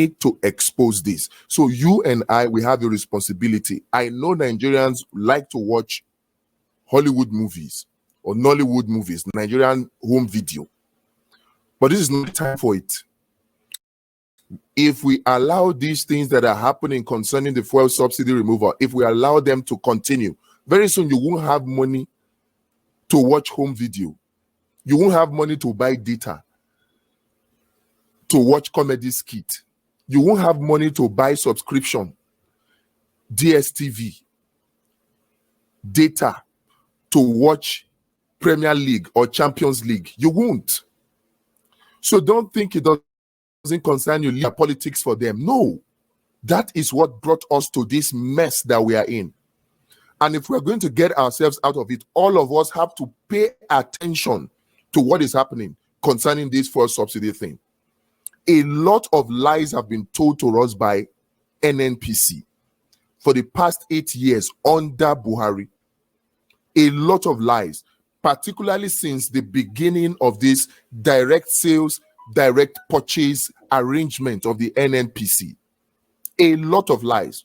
need to expose this. So you and I, we have a responsibility. I know Nigerians like to watch Hollywood movies or Nollywood movies, Nigerian home video. But this is not the time for it. If we allow these things that are happening concerning the fuel subsidy removal, if we allow them to continue, very soon you won't have money to watch home video. You won't have money to buy data to watch comedy skit. You won't have money to buy subscription, DSTV, data to watch Premier League or Champions League. You won't. So don't think it doesn't concern you, leave politics for them. No, that is what brought us to this mess that we are in. And if we're going to get ourselves out of it, all of us have to pay attention to what is happening concerning this fuel subsidy thing. A lot of lies have been told to us by nnpc for the past 8 years under Buhari. A lot of lies, particularly since the beginning of this direct sales, direct purchase arrangement of the nnpc. A lot of lies.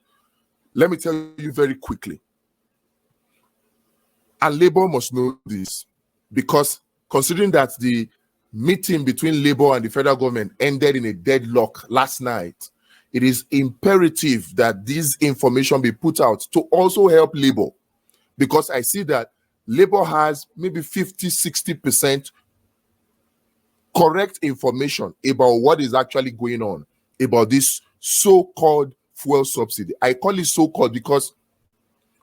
Let me tell you very quickly. And Labour must know this, because considering that the meeting between Labour and the federal government ended in a deadlock last night, it is imperative that this information be put out to also help Labour, because I see that Labour has maybe 50-60% correct information about what is actually going on about this so-called fuel subsidy. I call it so-called because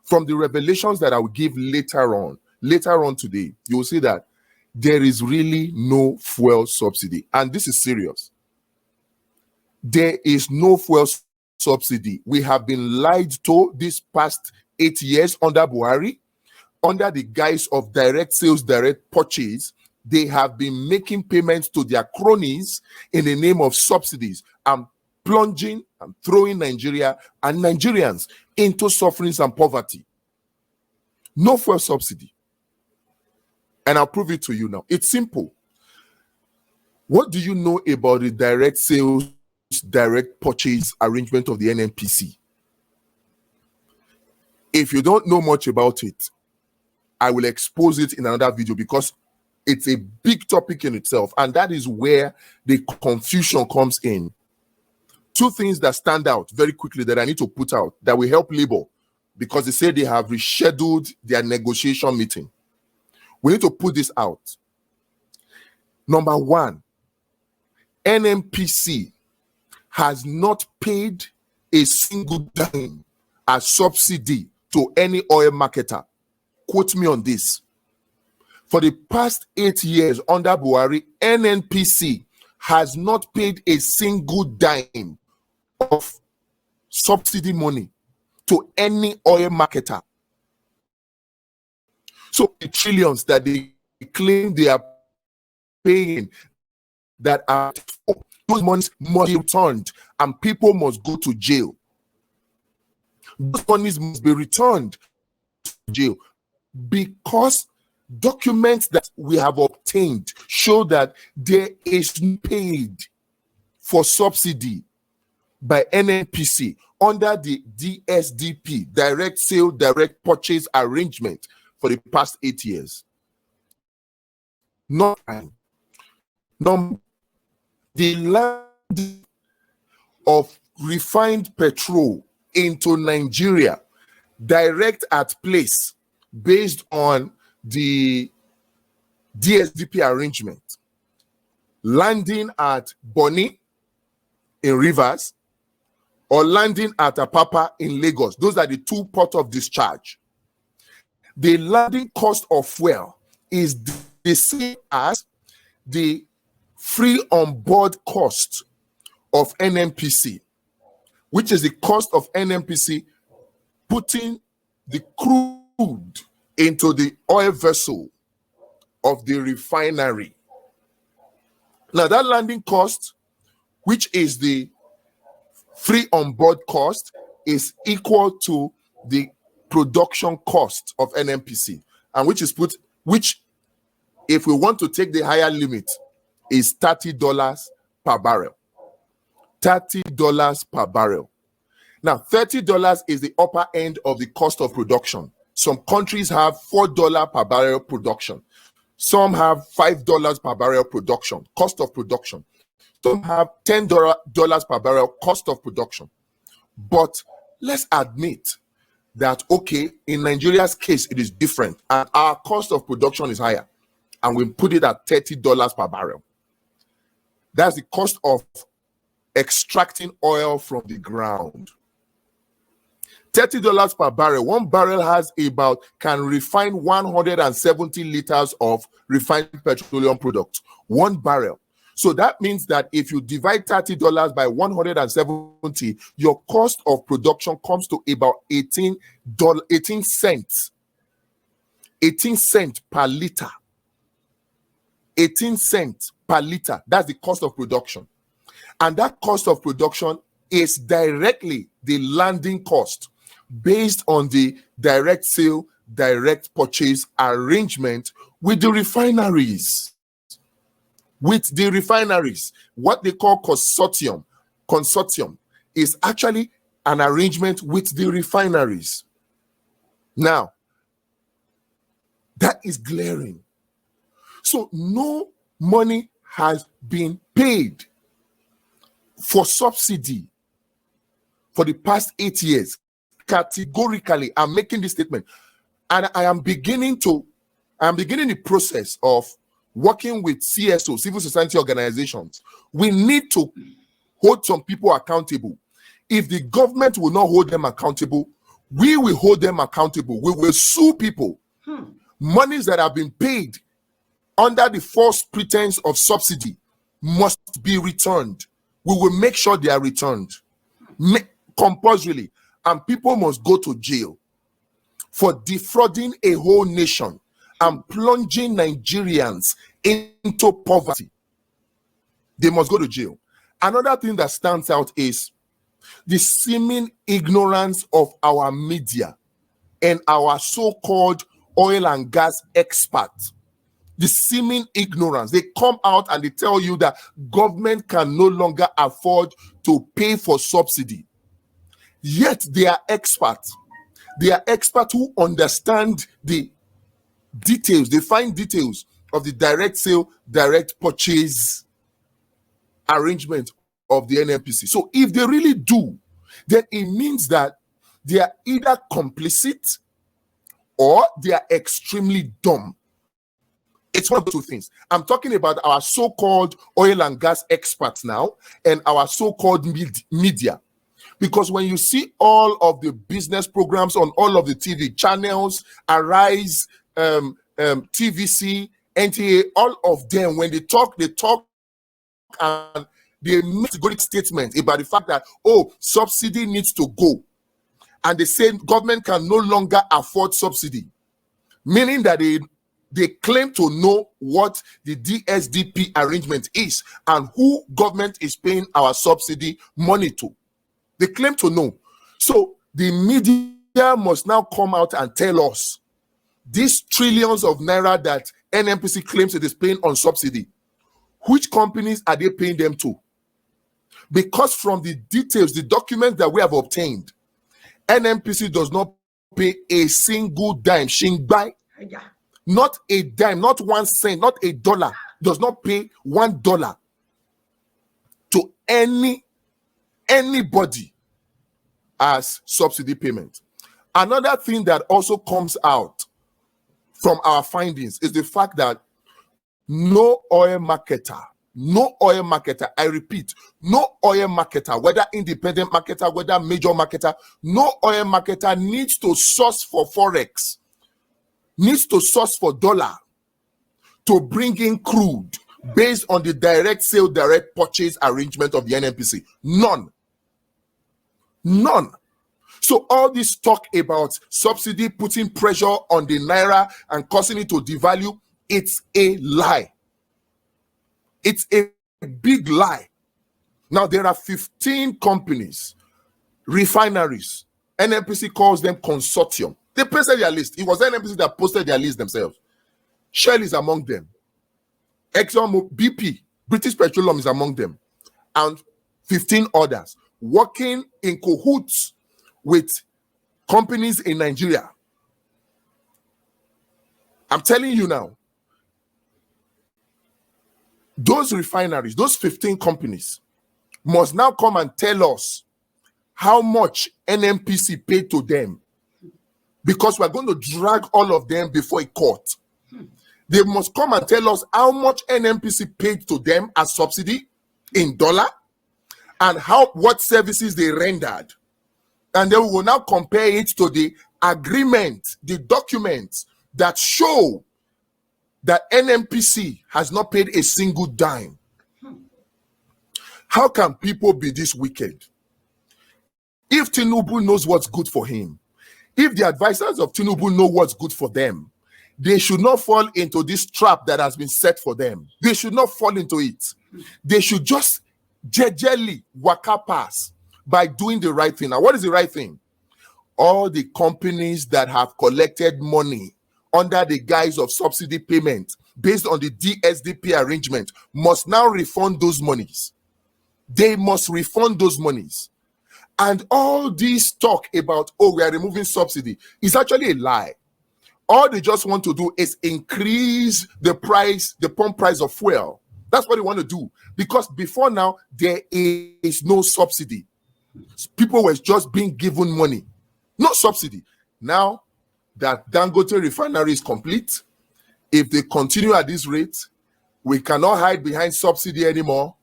from the revelations that I will give later on today, you will see that there is really no fuel subsidy. And this is serious. There is no fuel subsidy. We have been lied to this past 8 years under Buhari, under the guise of direct sales, direct purchase. They have been making payments to their cronies in the name of subsidies and plunging and throwing Nigeria and Nigerians into sufferings and poverty. No fuel subsidy. And I'll prove it to you now. It's simple. What do you know about the direct sales, direct purchase arrangement of the nnpc? If you don't know much about it, I will expose it in another video, because it's a big topic in itself, and that is where the confusion comes in. Two things that stand out very quickly that I need to put out that will help Labour, because they say they have rescheduled their negotiation meeting. We need to put this out. Number one, nnpc has not paid a single dime as subsidy to any oil marketer. Quote me on this. For the past 8 years under Buhari, nnpc has not paid a single dime of subsidy money to any oil marketer. So the trillions that they claim they are paying, that are those monies must be returned, and people must go to jail. Those monies must be returned to jail, because documents that we have obtained show that there is paid for subsidy by nnpc under the DSDP, direct sale, direct purchase arrangement, for the past 8 years. Not number, the land of refined petrol into Nigeria, direct at place, based on the DSDP arrangement, landing at Bonny in Rivers or landing at Apapa in Lagos. Those are the two ports of discharge. The landing cost of fuel is the same as the free on board cost of nnpc, which is the cost of nnpc putting the crude into the oil vessel of the refinery. Now that landing cost, which is the free on board cost, is equal to the production cost of nnpc, and which if we want to take the higher limit is $30 per barrel. $30 $30 per barrel. Now, $30 is the upper end of the cost of production. Some countries have $4 per barrel production. Some have $5 per barrel production, cost of production. Some have $10 per barrel cost of production. But let's admit that, okay, in Nigeria's case, it is different, and our cost of production is higher, and we put it at $30 per barrel. That's the cost of extracting oil from the ground. $30 per barrel. One barrel can refine 170 liters of refined petroleum products. One barrel. So that means that if you divide $30 by 170, your cost of production comes to about 18 cents. 18 cents per liter. 18 cents per liter. That's the cost of production. And that cost of production is directly the landing cost based on the direct sale, direct purchase arrangement with the refineries. With the refineries, what they call consortium is actually an arrangement with the refineries. Now, that is glaring. So no money has been paid for subsidy for the past 8 years. Categorically, I'm making this statement, and I am beginning the process of working with CSO, civil society organizations. We need to hold some people accountable. If the government will not hold them accountable, we will hold them accountable. We will sue people. Monies that have been paid under the false pretense of subsidy must be returned. We will make sure they are returned compulsorily, and people must go to jail for defrauding a whole nation and plunging Nigerians into poverty. They must go to jail. Another thing that stands out is the seeming ignorance of our media and our so-called oil and gas experts. The seeming ignorance. They come out and they tell you that government can no longer afford to pay for subsidy. Yet they are experts. They are experts who understand the details, the fine details of the direct sale, direct purchase arrangement of the nnpc. So if they really do, then it means that they are either complicit or they are extremely dumb. It's one of the two things. I'm talking about our so-called oil and gas experts now and our so-called media. Because when you see all of the business programs on all of the TV channels, Arise, TVC, NTA, all of them, when they talk and they make good statements about the fact that, oh, subsidy needs to go. And they say government can no longer afford subsidy, meaning that they claim to know what the DSDP arrangement is and who government is paying our subsidy money to. They claim to know. So the media must now come out and tell us these trillions of naira that nnpc claims it is paying on subsidy, which companies are they paying them to? Because from the details, the documents that we have obtained, nnpc does not pay a single dime. Shingbai, not a dime, not 1 cent, not $1, does not pay $1 to anybody as subsidy payment. Another thing that also comes out from our findings is the fact that no oil marketer, I repeat, no oil marketer, whether independent marketer, whether major marketer, no oil marketer needs to source for forex, needs to source for dollar to bring in crude based on the direct sale, direct purchase arrangement of the nnpc. None. So all this talk about subsidy putting pressure on the naira and causing it to devalue, it's a lie. It's a big lie. Now there are 15 companies, refineries. nnpc calls them consortium. They posted their list. It was nnpc that posted their list themselves. Shell is among them. Exxon, BP, British Petroleum is among them, and 15 others. working in cahoots with companies in Nigeria. I'm telling you now, those refineries, those 15 companies must now come and tell us how much nnpc paid to them, because we're going to drag all of them before a court. They must come and tell us how much nnpc paid to them as subsidy in dollar and what services they rendered. And then we will now compare it to the agreement, the documents that show that nnpc has not paid a single dime. How can people be this wicked? If Tinubu knows what's good for him, if the advisors of Tinubu know what's good for them, they should not fall into this trap that has been set for them. They should not fall into it. They should just jejely waka pass by doing the right thing. Now, what is the right thing? All the companies that have collected money under the guise of subsidy payment based on the DSDP arrangement must now refund those monies. They must refund those monies. And all this talk about, oh, we are removing subsidy is actually a lie. All they just want to do is increase the price, the pump price of fuel. That's what they want to do. Because before now, there is no subsidy. People were just being given money. No subsidy. Now that Dangote refinery is complete, if they continue at this rate, we cannot hide behind subsidy anymore.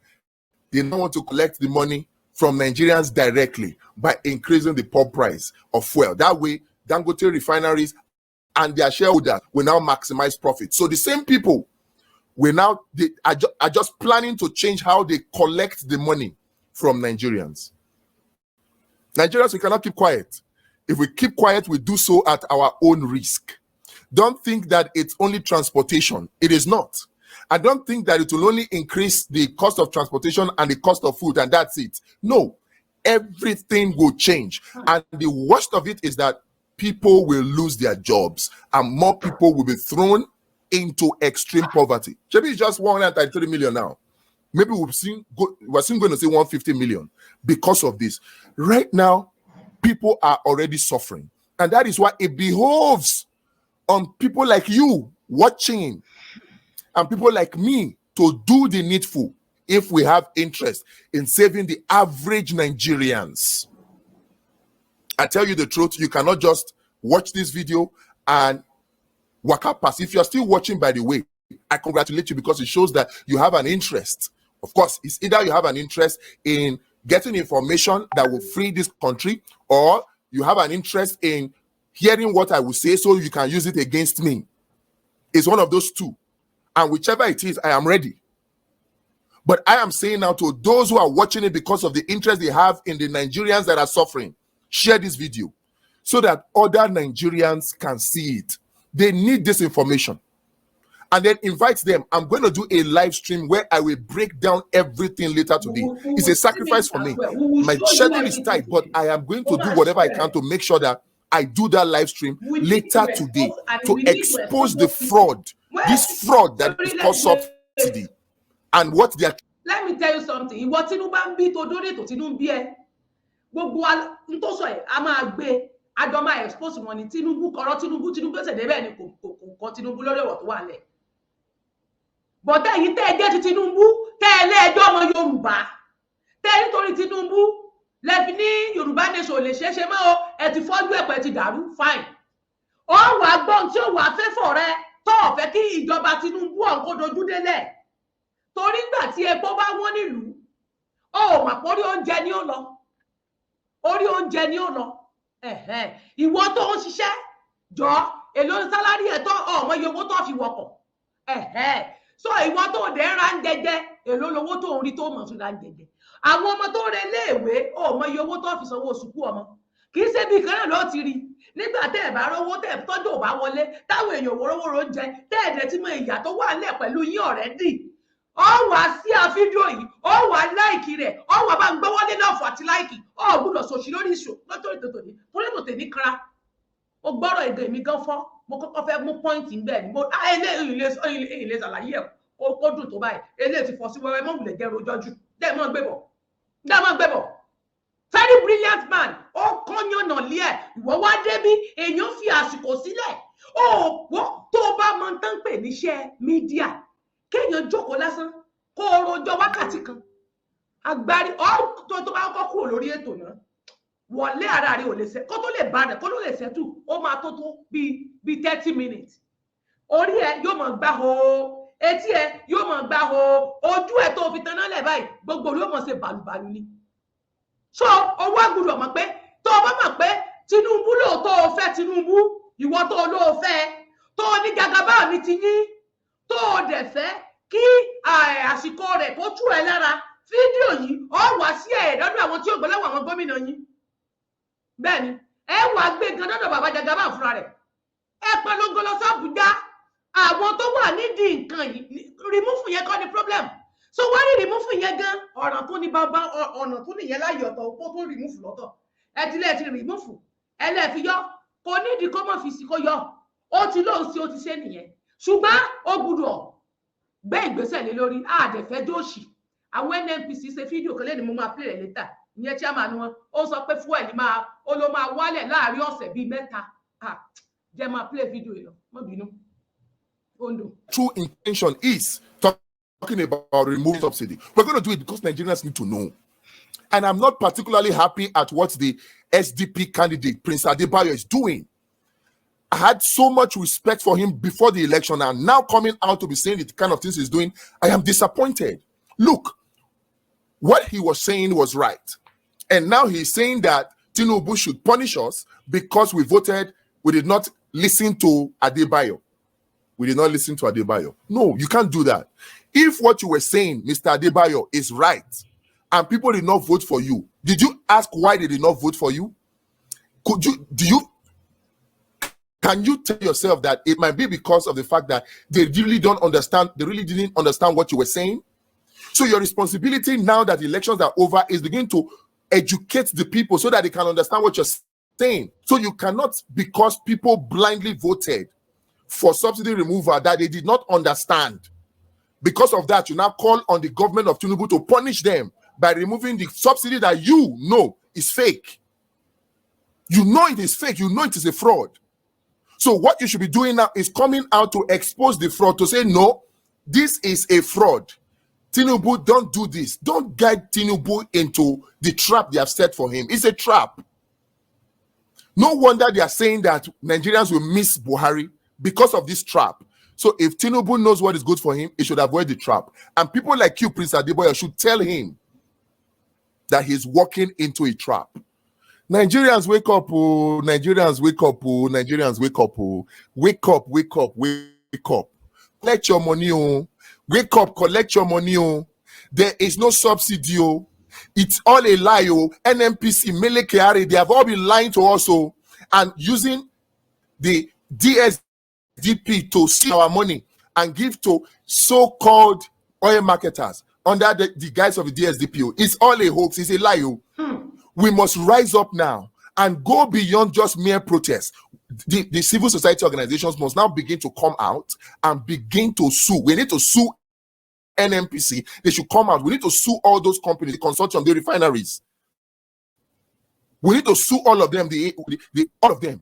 They now want to collect the money from Nigerians directly by increasing the pump price of fuel. That way, Dangote refineries and their shareholders will now maximize profit. So the same people will now are just planning to change how they collect the money from Nigerians. Nigerians, we cannot keep quiet. If we keep quiet, we do so at our own risk. Don't think that it's only transportation. It is not. I don't think that it will only increase the cost of transportation and the cost of food, and that's it. No, everything will change. And the worst of it is that people will lose their jobs and more people will be thrown into extreme poverty. Maybe it's just 133 million now. Maybe we're soon going to say 150 million because of this. Right now, people are already suffering. And that is why it behoves on people like you watching and people like me to do the needful if we have interest in saving the average Nigerians. I tell you the truth, you cannot just watch this video and waka pass. If you're still watching, by the way, I congratulate you because it shows that you have an interest. Of course, it's either you have an interest in getting information that will free this country, or you have an interest in hearing what I will say so you can use it against me. It's one of those two. And whichever it is, I am ready. But I am saying now to those who are watching it because of the interest they have in the Nigerians that are suffering, share this video so that other Nigerians can see it. They need this information. And then invite them. I'm going to do a live stream where I will break down everything later today. It's a sacrifice for me. My schedule is tight, but I am going to do whatever I can to make sure that I do that live stream later today to expose the fraud, this fraud that is called subsidy, and what they are. Let me tell you something. What Tinubu to donate to Tinubu, gbogbo nto so e a ma gbe adoma expose money Tinubu koro Tinubu se debe ni ko Tinubu lori ọ̀rọ̀ tó wà ńlẹ̀. But ẹ̀yin tẹ́ jẹ́ ti Tinubu tẹ́ le ẹjọ́ ọmọ Yorùbá tẹ́ nítorí Tinubu le fi ní Yorùbá nation lè ṣeéṣe mọ́ o ẹ ti fọ́jú ẹ̀pẹ̀ ti dàrú fine. Ó wá gbọ́n tí ó wá fẹ́ for rẹ tó fẹ́ kí ìjọba Tinubu on kó dojú délẹ̀. Torí gbà tí epo bá wọ́n nílùú ó mà pori oúnjẹ ni ó lọ. Orí oúnjẹ ni ó lọ. Ìwọ tó ń ṣiṣẹ́ jọ èlò salary ẹ̀ tó ọmọ iye owó tó fi wọkọ̀. So ìwọ tó dẹ̀ ra ń jẹjẹ èlò lówó tó ń rí tó mọ̀ fi ra ń jẹjẹ. Àwọn ọmọ tó rẹ léèwé ọmọ iye owó tó fi sanwó sùkú ọmọ. Kì í ṣe bí kan náà ló ti rí. Nígbà tẹ́ ẹ bá rówó tẹ́ ẹ tọ́jú ò bá wọlé táwọn èèyàn wórówóró ń jẹ tẹ́ ẹ dẹ̀ tí mọ ìyà tó wà nílẹ̀ pẹ̀lú yín already. Ó wá sí a fídíò yìí, ó wá láìkì rẹ̀, ó wá bá ń gbọ́wọ́ lé lọ́fọ̀ àti láìkì, ó gbọ́dọ̀ sòṣì lórí ìṣò lọ́tọ́rí tòtò ní, torí tòtò ní kra. Ó gbọ́rọ̀ èdè mi gan fọ́, mo kọ́kọ́ fẹ́ mú pọ́ìntì ń bẹ̀ ni, mo eléyìí lè ṣàlàyé ẹ̀ kó dùn tó báyìí, eléyìí ti fọ́ sí wẹ́wẹ́ mọ́ wùlẹ̀ jẹ́ rojọ́ jù, dẹ́ mọ́ gbébọ̀. lé ẹ̀ ìwọ wá débí èèyàn fi àsìkò sílẹ̀ òpó tó bá mọ tán pè níṣẹ́ mídíà kéèyàn jókòó lásán kó o rojọ́ wákàtí kan agbárí tó bá kọ́ kúrò lórí ètò náà wọlé ara rẹ̀ ò lè ṣe kó tó lè bá rẹ̀ kó ló lè ṣẹ́tù ó máa tó bíi 30 minutes orí ẹ yóò mọ̀ gbá ho etí ẹ yóò mọ̀ gbá ho ojú ẹ tó fi taná lẹ̀ báyìí gbogbo yóò mọ̀ ṣe bàlùbàlù ni so owó àgùdọ̀ mọ̀ pé tó o bá mọ̀ pé Tinubu lóòótọ́ o fẹ́ Tinubu ìwọ tó o lóò fẹ́ tó o ní gàgàbá mi ti yín tó o dẹ̀ fẹ́ kí àsìkò rẹ̀ kó tú ẹ lára fídíò yìí ọ wá sí ẹ̀ẹ́dọ́dọ̀ àwọn tí ò gbọ́ lọ́wọ́ àwọn gómìnà yín bẹ́ẹ̀ ni ẹ wà gbé gan dọ́dọ̀ bàbá Jagaba fúnra rẹ̀ ẹ polongo lọ s'Àbújá àwọn tó wà nídìí nǹkan yìí rìmúfù yẹn kọ́ ni problem so wọ́n rí rìmúfù yẹn gan ọ̀ràn tó ní bàbá ọ̀nà tó nìyẹn láyé ọ̀tọ̀ ó tó rìmúfù lọ́tọ̀ ẹ ti lẹ́ẹ̀ ti rìmúfù ẹ lẹ́ẹ̀ fi yọ kò nídìí kó mọ̀ fi sí kó yọ ó ti lóun sí ó ti ṣe nìyẹn ṣùgbọ́n ó gbúdọ̀ gbé ìgbésẹ̀ lé lórí àdẹ̀fẹ́ dóòṣì àwọn nnpc ṣe fídíò kan lẹ́nu mo máa play rẹ̀ later ìyẹn chairman wọn ó sọ pé fuel ó ló máa wálẹ̀ láàrin ọ̀sẹ̀ bíi mẹ́ta jẹ́ máa play fídíò yìí lọ mọ́ bínú. True intention is talking about removing subsidy. We're going to do it because Nigerians need to know. And I'm not particularly happy at what the SDP candidate, Prince Adebayo, is doing. I had so much respect for him before the election, and now coming out to be saying the kind of things he's doing, I am disappointed. Look, what he was saying was right. And now he's saying that Tinubu should punish us because we did not listen to Adebayo. We did not listen to Adebayo. No, you can't do that. If what you were saying, Mr. Adebayo, is right, and people did not vote for you, did you ask why they did not vote for you? Can you tell yourself that it might be because of the fact that they really didn't understand what you were saying? So your responsibility now that the elections are over is begin to educate the people so that they can understand what you're saying. So you cannot, because people blindly voted for subsidy removal that they did not understand. Because of that, you now call on the government of Tinubu to punish them by removing the subsidy that you know is fake. You know it is fake. You know it is a fraud. So what you should be doing now is coming out to expose the fraud, to say, no, this is a fraud. Tinubu, don't do this. Don't guide Tinubu into the trap they have set for him. It's a trap. No wonder they are saying that Nigerians will miss Buhari because of this trap. So if Tinubu knows what is good for him, he should avoid the trap. And people like you, Prince Adebayo, should tell him that he's walking into a trap. Nigerians, wake up, oh. Nigerians, wake up, oh. Nigerians, wake up, oh. Wake up, wake up, wake up. Collect your money, oh. Wake up, collect your money, oh. There is no subsidy, oh. It's all a lie, oh. nnpc, Mele Kyari, they have all been lying to us, oh, and using the DSDP to steal our money and give to so-called oil marketers under the guise of the DSDP. Oh. It's all a hoax. It's a lie, oh. We must rise up now and go beyond just mere protest. The civil society organizations must now begin to come out and begin to sue. We need to sue nnpc. They should come out. We need to sue all those companies, the consortium, the refineries. We need to sue all of them. All of them.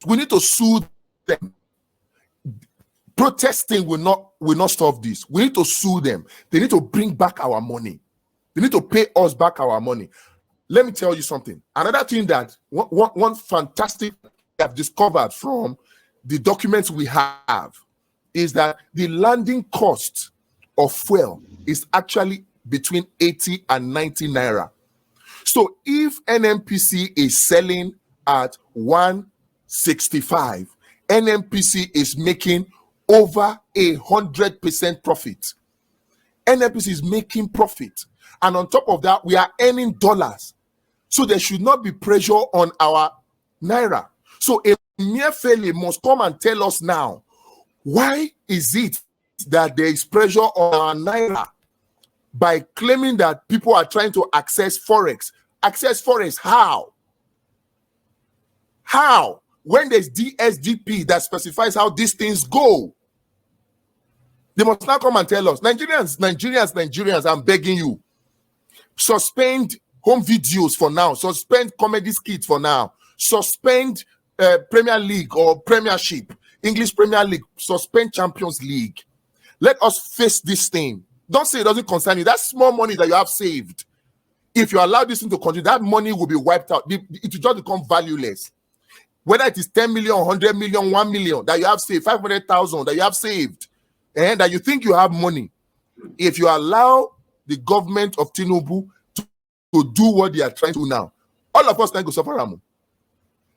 We need to sue them. Protesting will not stop this. We need to sue them. They need to bring back our money. They need to pay us back our money. Let me tell you something. Another thing that one fantastic we have discovered from the documents we have is that the landing cost of fuel is actually between 80 and 90 naira. So if nnpc is selling at 165, nnpc is making over 100% profit. nnpc is making profit. And on top of that, we are earning dollars. So there should not be pressure on our naira. So a mere failure must come and tell us now, why is it that there is pressure on our naira by claiming that people are trying to access forex? Access forex, how? How? When there's DSDP that specifies how these things go. They must now come and tell us, Nigerians, I'm begging you, suspend home videos for now, suspend comedy skits for now, suspend Premier League or Premiership, English Premier League, suspend Champions League. Let us face this thing. Don't say it doesn't concern you. That's small money that you have saved. If you allow this thing to continue, that money will be wiped out. It will just become valueless. Whether it is 10 million, 100 million, 1 million that you have saved, 500,000 that you have saved, and that you think you have money, if you allow the government of Tinubu to do what they are trying to do now, all of us can go suffer.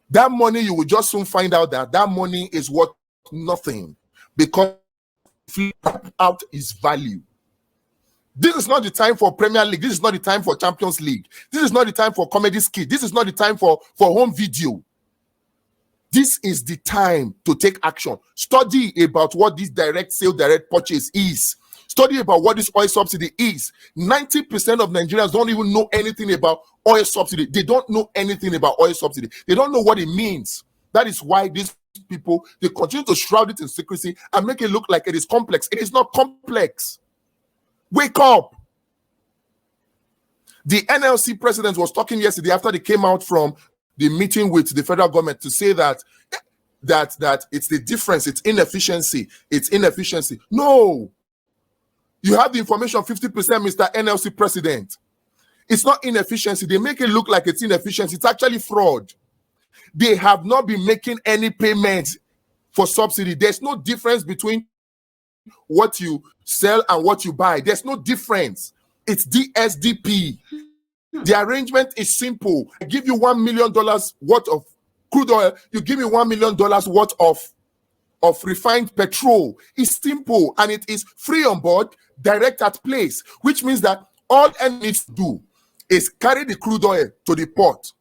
That money, you will just soon find out that money is worth nothing because out its value. This is not the time for Premier League. This is not the time for Champions League. This is not the time for comedy skit. This is not the time for home video. This is the time to take action. Study about what this direct sale, direct purchase is. Study about what this oil subsidy is. 90% of Nigerians don't even know anything about oil subsidy. They don't know anything about oil subsidy. They don't know what it means. That is why these people, they continue to shroud it in secrecy and make it look like it is complex. It is not complex. Wake up. The NLC president was talking yesterday after they came out from the meeting with the federal government to say that it's the difference, it's inefficiency. No. You have the information 50%, Mr. NLC president. It's not inefficiency. They make it look like it's inefficiency. It's actually fraud. They have not been making any payments for subsidy. There's no difference between what you sell and what you buy. There's no difference. It's DSDP. The arrangement is simple. I give you $1 million worth of crude oil. You give me $1 million worth of refined petrol. It's simple and it is free on board, direct at place, which means that all N needs to do is carry the crude oil to the port.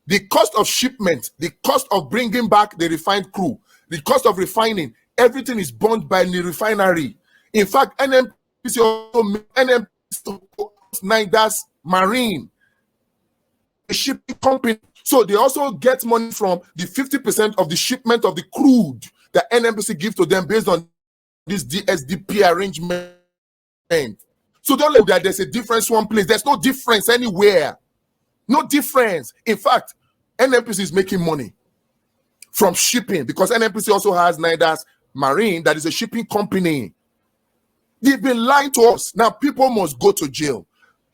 The cost of shipment, the cost of bringing back the refined crude, the cost of refining, everything is borne by the refinery. In fact, nnpc Nigeria's Marine, a shipping company. So they also get money from the 50% of the shipment of the crude that nnpc gives to them based on this DSDP arrangement. So don't look that there's a difference one place. There's no difference anywhere. No difference. In fact, nnpc is making money from shipping because nnpc also has Nigeria's Marine, that is a shipping company. They've been lying to us. Now people must go to jail.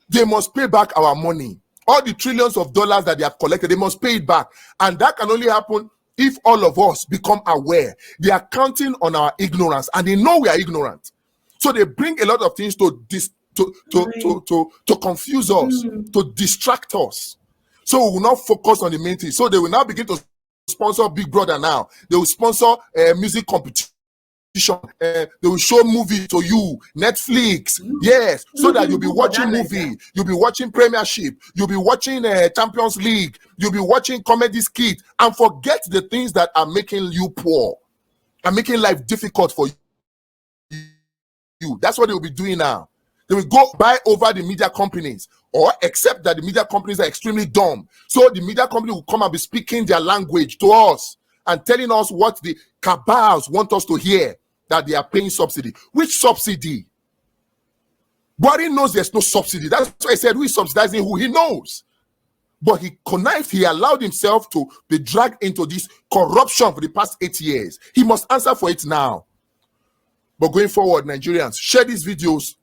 They must pay back our money. All the trillions of dollars that they have collected, they must pay it back. And that can only happen if all of us become aware. They are counting on our ignorance and they know we are ignorant. So they bring a lot of things to confuse us, to distract us. So we will not focus on the main thing. So they will now begin to sponsor Big Brother now. They will sponsor music competition. They will show movie to you, Netflix, yes, so that you'll be watching movie, you'll be watching Premiership, you'll be watching Champions League, you'll be watching comedy skit, and forget the things that are making you poor and making life difficult for you. That's what they will be doing now. They will go buy over the media companies, or accept that the media companies are extremely dumb. So the media company will come and be speaking their language to us and telling us what the cabals want us to hear, that they are paying subsidy. Which subsidy? Buhari knows there's no subsidy. That's why I said, who is subsidizing who? He knows. But he connived, he allowed himself to be dragged into this corruption for the past 8 years. He must answer for it now. But going forward, Nigerians, share these videos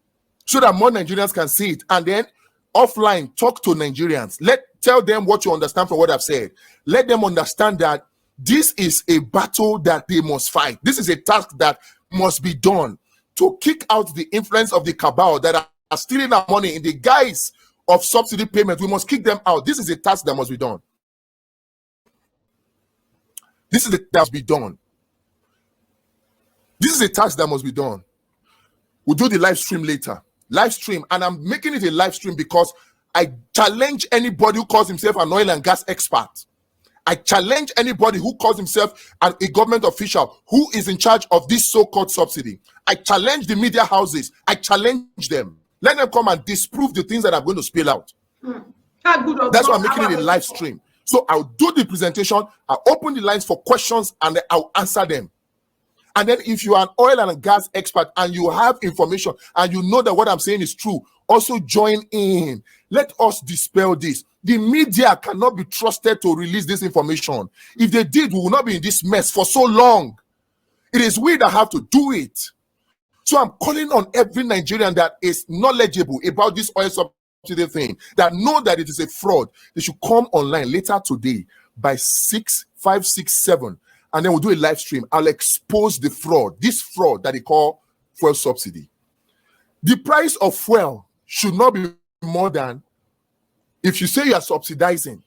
so that more Nigerians can see it. And then offline, talk to Nigerians. Tell them what you understand from what I've said. Let them understand that this is a battle that they must fight. This is a task that must be done to kick out the influence of the cabal that are stealing our money in the guise of subsidy payment. We must kick them out. This is a task that must be done. This is a task that must be done. This is a task that must be done. We'll do the live stream later. Live stream, and I'm making it a live stream because I challenge anybody who calls himself an oil and gas expert. I challenge anybody who calls himself a government official who is in charge of this so-called subsidy. I challenge the media houses. I challenge them. Let them come and disprove the things that I'm going to spill out. That's why I'm making it a live stream. So I'll do the presentation. I'll open the lines for questions and I'll answer them. And then if you are an oil and gas expert and you have information and you know that what I'm saying is true, also join in. Let us dispel this. The media cannot be trusted to release this information. If they did, we will not be in this mess for so long. It is we that have to do it. So I'm calling on every Nigerian that is knowledgeable about this oil subsidy thing, that know that it is a fraud. They should come online later today by 6, 5, 6, 7, and then we'll do a live stream. I'll expose the fraud, this fraud that they call fuel subsidy. The price of fuel should not be more than, if you say you are subsidizing,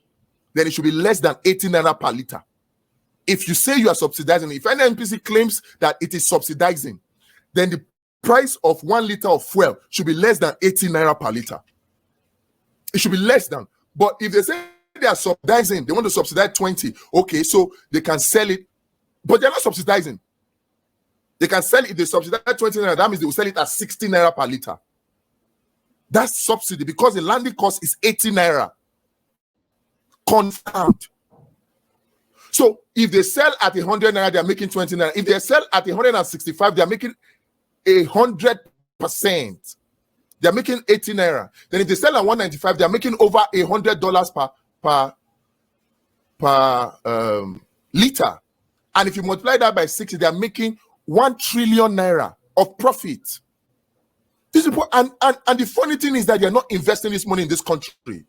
then it should be less than 80 naira per liter. If you say you are subsidizing, if an nnpc claims that it is subsidizing, then the price of 1 liter of fuel should be less than 80 naira per liter. It should be less than. But if they say they are subsidizing, they want to subsidize 20, okay, so they can sell it, but they're not subsidizing. They can sell it, if they subsidize 20 naira, that means they will sell it at 60 naira per liter. That's subsidy because the landing cost is 80 naira. Confirmed. So if they sell at 100 naira, they're making 20 naira. If they sell at 165, they're making 100%. They're making 80 naira. Then if they sell at 195, they're making over $100 per liter. And if you multiply that by 60, they're making 1 trillion naira of profit. These people, and the funny thing is that they're not investing this money in this country.